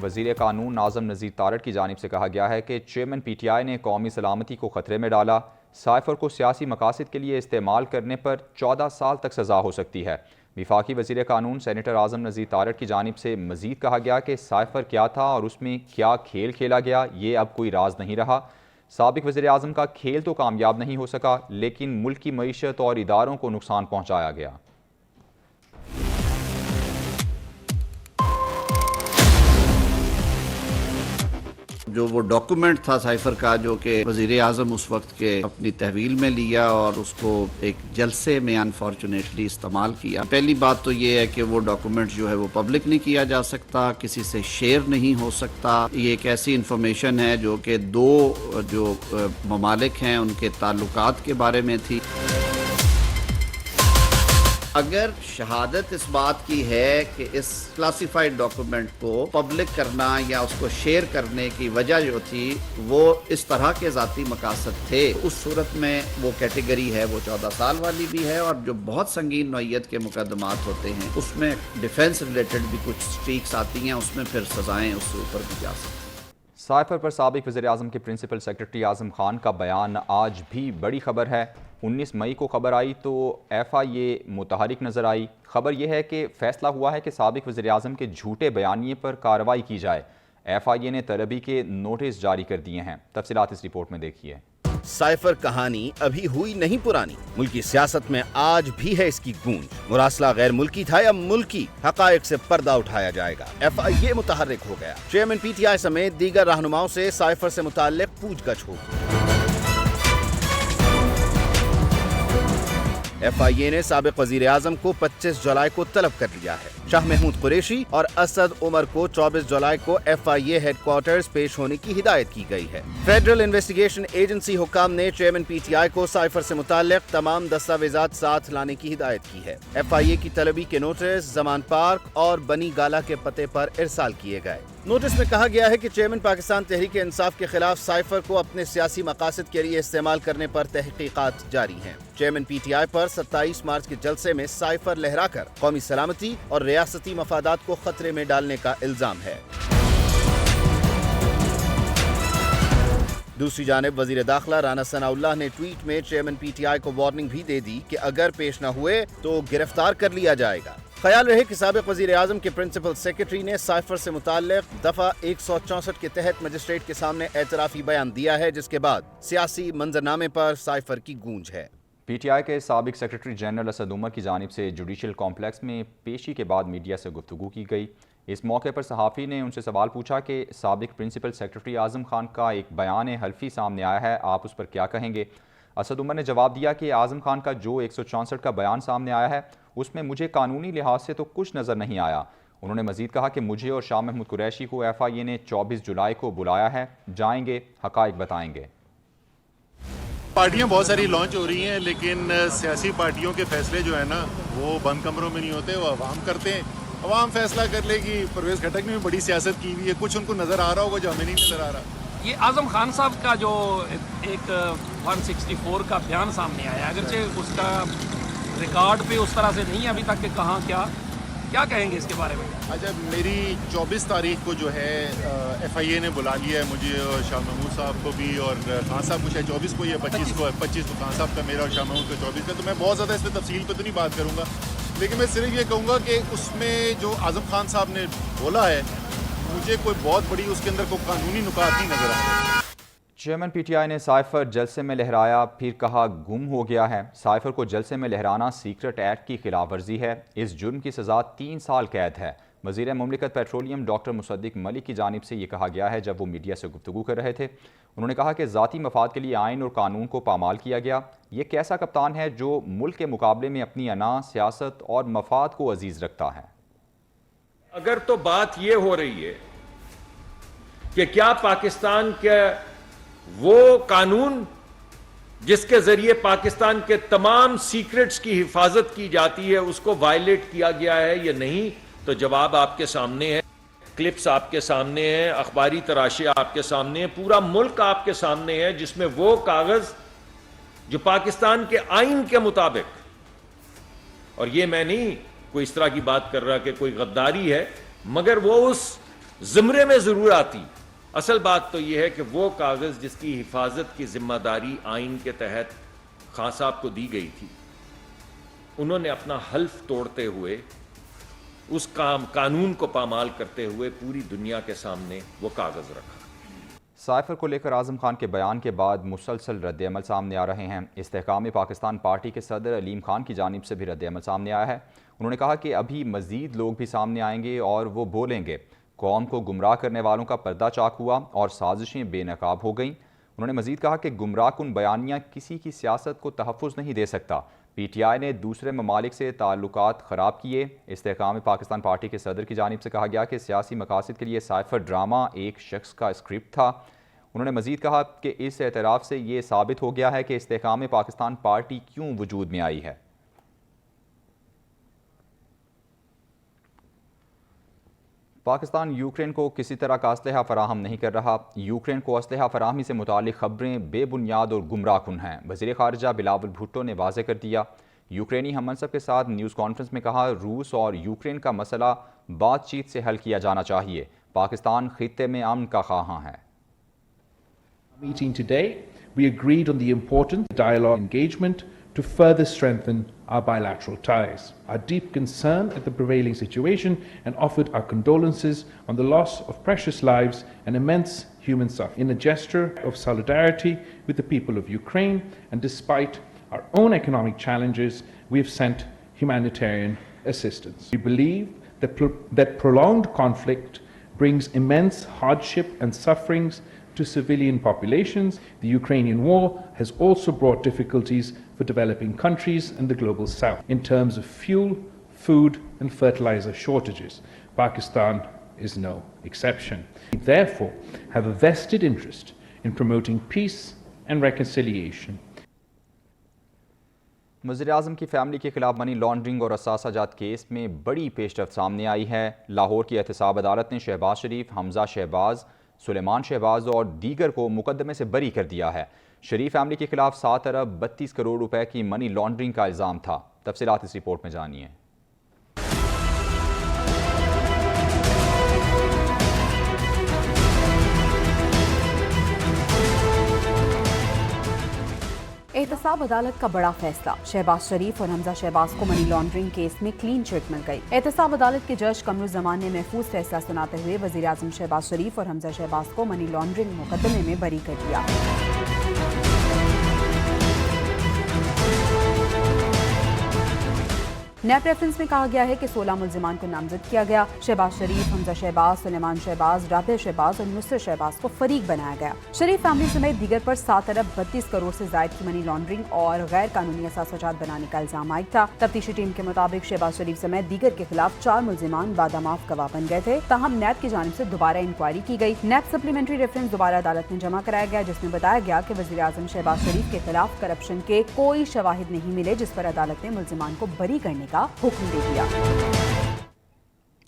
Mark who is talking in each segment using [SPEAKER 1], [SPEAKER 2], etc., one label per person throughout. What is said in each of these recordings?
[SPEAKER 1] وزیر قانون ناظم نذیر تارڑ کی جانب سے کہا گیا ہے کہ چیئرمین پی ٹی آئی نے قومی سلامتی کو خطرے میں ڈالا. سائفر کو سیاسی مقاصد کے لیے استعمال کرنے پر 14 سال تک سزا ہو سکتی ہے. وفاقی وزیر قانون سینیٹر اعظم نذیر تارڑ کی جانب سے مزید کہا گیا کہ سائفر کیا تھا اور اس میں کیا کھیل کھیلا گیا یہ اب کوئی راز نہیں رہا. سابق وزیر اعظم کا کھیل تو کامیاب نہیں ہو سکا لیکن ملک کی معیشت اور اداروں کو نقصان پہنچایا گیا.
[SPEAKER 2] جو وہ ڈاکومنٹ تھا سائفر کا جو کہ وزیر اعظم اس وقت کے اپنی تحویل میں لیا اور اس کو ایک جلسے میں انفارچونیٹلی استعمال کیا. پہلی بات تو یہ ہے کہ وہ ڈاکومنٹ جو ہے وہ پبلک نہیں کیا جا سکتا, کسی سے شیئر نہیں ہو سکتا. یہ ایک ایسی انفارمیشن ہے جو کہ دو جو ممالک ہیں ان کے تعلقات کے بارے میں تھی. اگر شہادت اس بات کی ہے کہ اس کلاسیفائڈ ڈاکومنٹ کو پبلک کرنا یا اس کو شیئر کرنے کی وجہ جو تھی وہ اس طرح کے ذاتی مقاصد تھے, اس صورت میں وہ کیٹیگری ہے وہ 14 سال والی بھی ہے, اور جو بہت سنگین نوعیت کے مقدمات ہوتے ہیں اس میں ڈیفینس ریلیٹڈ بھی کچھ سٹریکس آتی ہیں, اس میں پھر سزائیں اس سے اوپر بھی جا سکتی ہیں.
[SPEAKER 1] سائفر پر سابق وزیر اعظم کے پرنسپل سیکرٹری اعظم خان کا بیان آج بھی بڑی خبر ہے. 19 مئی کو خبر آئی تو ایف آئی اے متحرک نظر آئی. خبر یہ ہے کہ فیصلہ ہوا ہے کہ سابق وزیر اعظم کے جھوٹے بیانیے پر کارروائی کی جائے. ایف آئی اے نے طلبی کے نوٹس جاری کر دیے ہیں. تفصیلات اس رپورٹ میں دیکھیے.
[SPEAKER 3] سائفر کہانی ابھی ہوئی نہیں پرانی, ملکی سیاست میں آج بھی ہے اس کی گونج. مراسلہ غیر ملکی تھا یا ملکی, حقائق سے پردہ اٹھایا جائے گا. ایف آئی اے متحرک ہو گیا. چیئرمین پی ٹی آئی سمیت دیگر رہنماؤں سے سائفر سے متعلق پوچھ گچھ ہوگی. ایف آئی اے نے سابق وزیر اعظم کو 25 جولائی کو طلب کر لیا ہے. شاہ محمود قریشی اور اسد عمر کو 24 جولائی کو ایف آئی اے ہیڈ کوارٹرز پیش ہونے کی ہدایت کی گئی ہے. فیڈرل انویسٹیگیشن ایجنسی حکام نے چیئرمین پی ٹی آئی کو سائفر سے متعلق تمام دستاویزات ساتھ لانے کی ہدایت کی ہے. ایف آئی اے کی طلبی کے نوٹس زمان پارک اور بنی گالا کے پتے پر ارسال کیے گئے. نوٹس میں کہا گیا ہے کہ چیئرمین پاکستان تحریک انصاف کے خلاف سائفر کو اپنے سیاسی مقاصد کے لیے استعمال کرنے پر تحقیقات جاری ہیں. چیئرمین پی ٹی آئی پر 27 مارچ کے جلسے میں سائفر لہرا کر قومی سلامتی اور ریاستی مفادات کو خطرے میں ڈالنے کا الزام ہے. دوسری جانب وزیر داخلہ رانا ثناء اللہ نے ٹویٹ میں چیئرمین پی ٹی آئی کو وارننگ بھی دے دی کہ اگر پیش نہ ہوئے تو گرفتار کر لیا جائے گا. خیال رہے کہ سابق وزیر اعظم کے پرنسپل سیکرٹری نے سائفر سے متعلق دفعہ 164 کے تحت مجسٹریٹ کے سامنے اعترافی بیان دیا ہے, جس کے بعد سیاسی منظرنامے پر سائفر کی گونج ہے.
[SPEAKER 1] پی ٹی آئی کے سابق سیکرٹری جنرل اسد عمر کی جانب سے جوڈیشل کمپلیکس میں پیشی کے بعد میڈیا سے گفتگو کی گئی. اس موقع پر صحافی نے ان سے سوال پوچھا کہ سابق پرنسپل سیکرٹری اعظم خان کا ایک بیان حلفی سامنے آیا ہے, آپ اس پر کیا کہیں گے؟ اسد عمر نے جواب دیا کہ اعظم خان کا جو 164 کا بیان سامنے آیا ہے اس میں مجھے قانونی لحاظ سے تو کچھ نظر نہیں آیا. انہوں نے مزید کہا کہ مجھے اور شاہ محمود قریشی کو ایف آئی اے نے 24 جولائی کو بلایا ہے, جائیں گے, حقائق بتائیں گے.
[SPEAKER 4] پارٹیاں بہت ساری لانچ ہو رہی ہیں لیکن سیاسی پارٹیوں کے فیصلے جو ہے نا وہ بند کمروں میں نہیں ہوتے, وہ عوام کرتے ہیں. عوام فیصلہ کر لے گی. پرویز خٹک نے بھی بڑی سیاست کی ہوئی ہے, کچھ ان کو نظر آ رہا ہوگا جو ہمیں نہیں نظر آ رہا.
[SPEAKER 5] یہ اعظم خان صاحب کا جو ایک 164 کا بیان سامنے آیا, اگرچہ اس کا ریکارڈ پہ اس طرح سے نہیں ابھی تک کہ کہاں کیا کہیں گے اس کے بارے میں؟
[SPEAKER 4] اچھا, میری 24 تاریخ کو جو ہے ایف آئی اے نے بلا لیا ہے مجھے اور شاہ محمود صاحب کو بھی, اور خان صاحب کو شاید 24 کو یا 25 کو ہے. 25 کو خان صاحب کا میرا اور شاہ محمود کا 24 کا. تو میں بہت زیادہ اس پہ تفصیل پہ تو نہیں بات کروں گا, لیکن میں صرف یہ کہوں گا کہ اس میں جو اعظم خان صاحب نے بولا ہے مجھے کوئی بہت بڑی اس کے اندر کوئی قانونی نکات نہیں نظر آ رہا.
[SPEAKER 1] چیئرمین پی ٹی آئی نے سائفر جلسے میں لہرایا, پھر کہا گم ہو گیا ہے. سائفر کو جلسے میں لہرانا سیکرٹ ایکٹ کی خلاف ورزی ہے. اس جرم کی سزا 3 سال قید ہے. وزیر مملکت پیٹرولیم ڈاکٹر مصدق ملک کی جانب سے یہ کہا گیا ہے جب وہ میڈیا سے گفتگو کر رہے تھے. انہوں نے کہا کہ ذاتی مفاد کے لیے آئین اور قانون کو پامال کیا گیا. یہ کیسا کپتان ہے جو ملک کے مقابلے میں اپنی انا, سیاست اور مفاد کو عزیز رکھتا ہے؟
[SPEAKER 6] اگر تو بات یہ ہو رہی ہے کہ کیا پاکستان کے وہ قانون جس کے ذریعے پاکستان کے تمام سیکرٹس کی حفاظت کی جاتی ہے اس کو وائلیٹ کیا گیا ہے یا نہیں, تو جواب آپ کے سامنے ہے. کلپس آپ کے سامنے ہیں, اخباری تراشے آپ کے سامنے ہیں, پورا ملک آپ کے سامنے ہے جس میں وہ کاغذ جو پاکستان کے آئین کے مطابق, اور یہ میں نہیں کوئی اس طرح کی بات کر رہا کہ کوئی غداری ہے, مگر وہ اس زمرے میں ضرور آتی. اصل بات تو یہ ہے کہ وہ کاغذ جس کی حفاظت کی ذمہ داری آئین کے تحت خان صاحب کو دی گئی تھی، انہوں نے اپنا حلف توڑتے ہوئے اس قانون کو پامال کرتے ہوئے پوری دنیا کے سامنے وہ کاغذ رکھا.
[SPEAKER 1] سائفر کو لے کر اعظم خان کے بیان کے بعد مسلسل رد عمل سامنے آ رہے ہیں. استحکام پاکستان پارٹی کے صدر علیم خان کی جانب سے بھی رد عمل سامنے آیا ہے. انہوں نے کہا کہ ابھی مزید لوگ بھی سامنے آئیں گے اور وہ بولیں گے. قوم کو گمراہ کرنے والوں کا پردہ چاک ہوا اور سازشیں بے نقاب ہو گئیں. انہوں نے مزید کہا کہ گمراہ کن بیانیہ کسی کی سیاست کو تحفظ نہیں دے سکتا. پی ٹی آئی نے دوسرے ممالک سے تعلقات خراب کیے. استحکام پاکستان پارٹی کے صدر کی جانب سے کہا گیا کہ سیاسی مقاصد کے لیے سائفر ڈرامہ ایک شخص کا اسکرپٹ تھا. انہوں نے مزید کہا کہ اس اعتراف سے یہ ثابت ہو گیا ہے کہ استحکام پاکستان پارٹی کیوں وجود میں آئی ہے. پاکستان یوکرین کو کسی طرح کا اسلحہ فراہم نہیں کر رہا. یوکرین کو اسلحہ فراہمی سے متعلق خبریں بے بنیاد اور گمراہ کن ہیں. وزیر خارجہ بلاول بھٹو نے واضح کر دیا. یوکرینی ہم منصب کے ساتھ نیوز کانفرنس میں کہا روس اور یوکرین کا مسئلہ بات چیت سے حل کیا جانا چاہیے. پاکستان خطے میں امن کا خواہاں ہے.
[SPEAKER 7] Meeting today, we agreed on the important dialogue engagement to further strengthen our bilateral ties, our deep concern at the prevailing situation, and offered our condolences on the loss of precious lives and immense human suffering. In a gesture of solidarity with the people of Ukraine, and despite our own economic challenges, we have sent humanitarian assistance. We believe that prolonged conflict brings immense hardship and sufferings to civilian populations. The Ukrainian war has also brought difficulties for developing countries and the global south in terms of fuel, food and fertilizer shortages. Pakistan is no exception. We therefore have a vested interest in promoting peace and reconciliation.
[SPEAKER 1] وزیراعظم کی family کے خلاف money laundering اور اثاثہ جات case میں بڑی پیش رفت سامنے آئی ہے. لاہور کی احتساب عدالت نے شہباز شریف، حمزہ شہباز، سلیمان شہباز اور دیگر کو مقدمے سے بری کر دیا ہے. شریف فیملی کے خلاف 7 ارب 32 کروڑ روپے کی منی لانڈرنگ کا الزام تھا. تفصیلات اس رپورٹ میں جانیے.
[SPEAKER 8] احتساب عدالت کا بڑا فیصلہ. شہباز شریف اور حمزہ شہباز کو منی لانڈرنگ کیس میں کلین چٹ مل گئی. احتساب عدالت کے جج قمر الزمان نے محفوظ فیصلہ سناتے ہوئے وزیر اعظم شہباز شریف اور حمزہ شہباز کو منی لانڈرنگ مقدمے میں بری کر دیا. نیب ریفرنس میں کہا گیا ہے کہ 16 ملزمان کو نامزد کیا گیا. شہباز شریف، حمزہ شہباز، سلیمان شہباز، رابعہ شہباز اور نصرت شہباز کو فریق بنایا گیا. شریف فیملی سمیت دیگر پر 7 ارب 32 کروڑ سے زائد کی منی لانڈرنگ اور غیر قانونی اثاثہ جات بنانے کا الزام عائد تھا. تفتیشی ٹیم کے مطابق شہباز شریف سمیت دیگر کے خلاف 4 ملزمان وعدہ معاف گواہ بن گئے تھے. تاہم نیب کی جانب سے دوبارہ انکوائری کی گئی. نیب سپلیمنٹری ریفرنس دوبارہ عدالت میں جمع کرایا گیا جس میں بتایا گیا کہ وزیر اعظم شہباز شریف کے خلاف کرپشن کے کوئی شواہد نہیں ملے، جس پر عدالت نے ملزمان کو بری کرنے کا حکم دے دیا.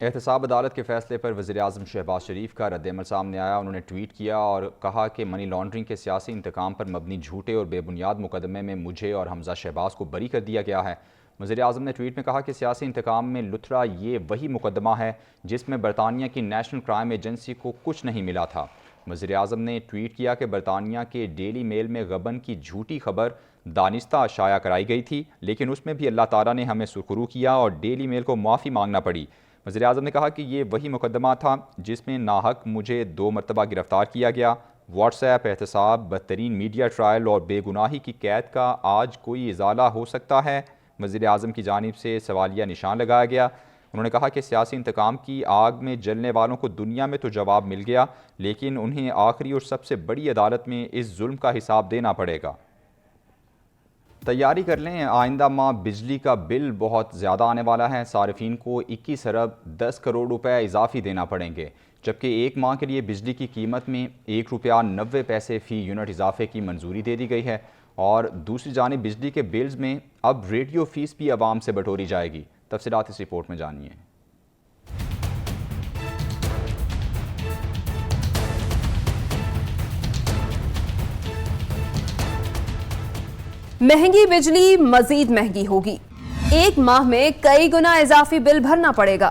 [SPEAKER 1] احتساب عدالت کے فیصلے پر وزیر اعظم شہباز شریف کا رد عمل سامنے آیا. انہوں نے ٹویٹ کیا اور کہا کہ منی لانڈرنگ کے سیاسی انتقام پر مبنی جھوٹے اور بے بنیاد مقدمے میں مجھے اور حمزہ شہباز کو بری کر دیا گیا ہے. وزیر اعظم نے ٹویٹ میں کہا کہ سیاسی انتقام میں لتھڑا یہ وہی مقدمہ ہے جس میں برطانیہ کی نیشنل کرائم ایجنسی کو کچھ نہیں ملا تھا. وزیر اعظم نے ٹویٹ کیا کہ برطانیہ کے ڈیلی میل میں غبن کی جھوٹی خبر دانستہ شائع کرائی گئی تھی، لیکن اس میں بھی اللہ تعالیٰ نے ہمیں سرخرو کیا اور ڈیلی میل کو معافی مانگنا پڑی. وزیر اعظم نے کہا کہ یہ وہی مقدمہ تھا جس میں ناحق مجھے 2 مرتبہ گرفتار کیا گیا. واٹس ایپ احتساب، بدترین میڈیا ٹرائل اور بے گناہی کی قید کا آج کوئی ازالہ ہو سکتا ہے؟ وزیر اعظم کی جانب سے سوالیہ نشان لگایا گیا. انہوں نے کہا کہ سیاسی انتقام کی آگ میں جلنے والوں کو دنیا میں تو جواب مل گیا، لیکن انہیں آخری اور سب سے بڑی عدالت میں اس ظلم کا حساب دینا پڑے گا. تیاری کر لیں، آئندہ ماہ بجلی کا بل بہت زیادہ آنے والا ہے. صارفین کو 21 ارب 10 کروڑ روپے اضافی دینا پڑیں گے، جبکہ ایک ماہ کے لیے بجلی کی قیمت میں 1 روپیہ 90 پیسے فی یونٹ اضافے کی منظوری دے دی گئی ہے. اور دوسری جانب بجلی کے بلز میں اب ریڈیو فیس بھی عوام سے بٹوری جائے گی. تفصیلات اس رپورٹ میں جانیے.
[SPEAKER 8] مہنگی بجلی مزید مہنگی ہوگی. ایک ماہ میں کئی گنا اضافی بل بھرنا پڑے گا.